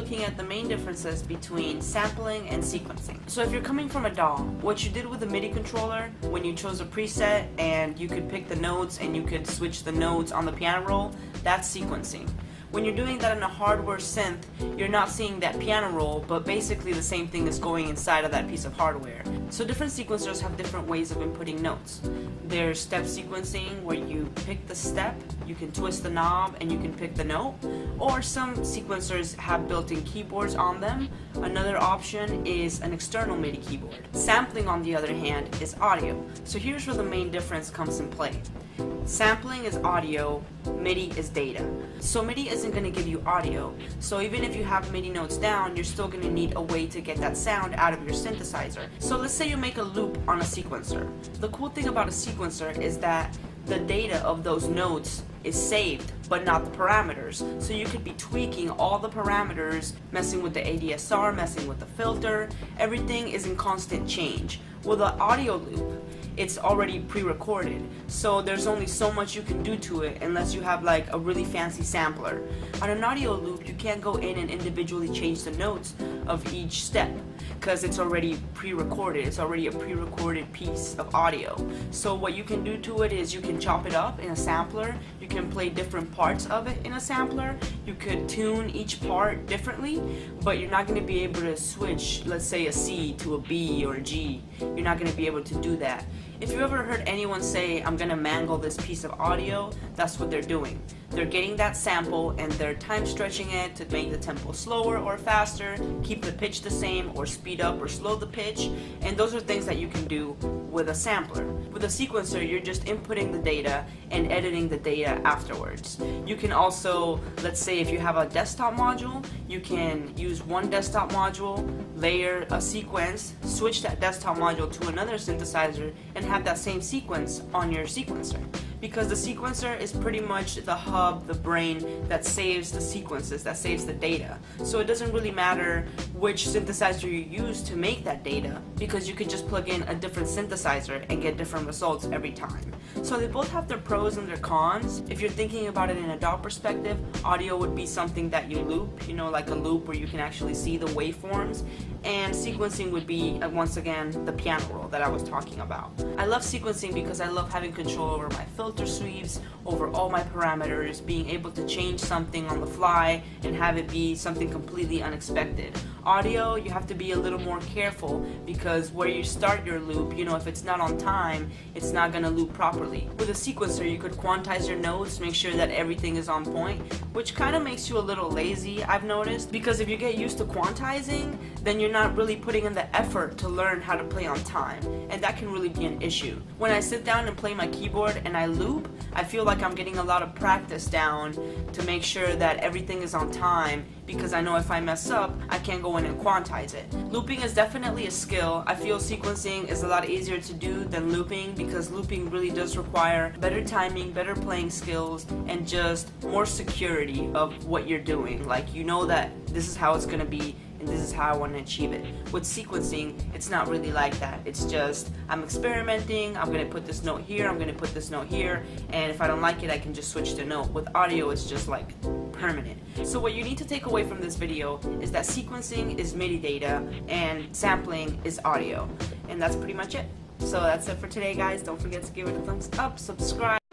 looking at the main differences between sampling and sequencing. So if you're coming from a DAW, what you did with the MIDI controller, when you chose a preset and you could pick the notes and you could switch the notes on the piano roll, that's sequencing. When you're doing that in a hardware synth, you're not seeing that piano roll, but basically the same thing is going inside of that piece of hardware. So different sequencers have different ways of inputting notes. There's step sequencing, where you pick the step, you can twist the knob, and you can pick the note. Or some sequencers have built-in keyboards on them. Another option is an external MIDI keyboard. Sampling, on the other hand, is audio. So here's where the main difference comes in play. Sampling is audio, MIDI is data. So MIDI isn't going to give you audio, so even if you have MIDI notes down, you're still going to need a way to get that sound out of your synthesizer. So let's say you make a loop on a sequencer. The cool thing about a sequencer is that the data of those notes is saved, but not the parameters. So you could be tweaking all the parameters, messing with the ADSR, messing with the filter. Everything is in constant change. With an audio loop, it's already pre-recorded, so there's only so much you can do to it unless you have like a really fancy sampler. On an audio loop, you can't go in and individually change the notes of each step because it's already pre-recorded. It's already a pre-recorded piece of audio. So what you can do to it is you can chop it up in a sampler, you can play different parts of it in a sampler, you could tune each part differently, but you're not going to be able to switch, let's say, a C to a B or a G. You're not going to be able to do that. If you ever heard anyone say, I'm gonna mangle this piece of audio, that's what they're doing. They're getting that sample and they're time stretching it to make the tempo slower or faster, keep the pitch the same, or speed up or slow the pitch, and those are things that you can do with a sampler. With a sequencer, you're just inputting the data and editing the data afterwards. You can also, let's say if you have a desktop module, you can use one desktop module, layer a sequence, switch that desktop module to another synthesizer, and have that same sequence on your sequencer. Because the sequencer is pretty much the hub, the brain that saves the sequences, that saves the data. So it doesn't really matter which synthesizer you use to make that data, because you could just plug in a different synthesizer and get different results every time. So they both have their pros and their cons. If you're thinking about it in a DAW perspective, audio would be something that you loop, you know, like a loop where you can actually see the waveforms, and sequencing would be, once again, the piano roll that I was talking about. I love sequencing because I love having control over my filter sweeps, over all my parameters, being able to change something on the fly and have it be something completely unexpected. Audio, you have to be a little more careful because where you start your loop, you know, if it's not on time, it's not going to loop properly. With a sequencer, you could quantize your notes, make sure that everything is on point, which kind of makes you a little lazy, I've noticed, because if you get used to quantizing, then you're not really putting in the effort to learn how to play on time, and that can really be an issue. When I sit down and play my keyboard and I loop, I feel like I'm getting a lot of practice down to make sure that everything is on time, because I know if I mess up, I can't go in and quantize it. Looping is definitely a skill. I feel sequencing is a lot easier to do than looping, because looping really does require better timing, better playing skills, and just more security of what you're doing. Like, you know that this is how it's gonna be, and this is how I want to achieve it. With sequencing, it's not really like that. It's just, I'm experimenting, I'm going to put this note here, I'm going to put this note here, and if I don't like it, I can just switch the note. With audio, it's just like permanent. So what you need to take away from this video is that sequencing is MIDI data and sampling is audio. And that's pretty much it. So that's it for today, guys. Don't forget to give it a thumbs up, subscribe.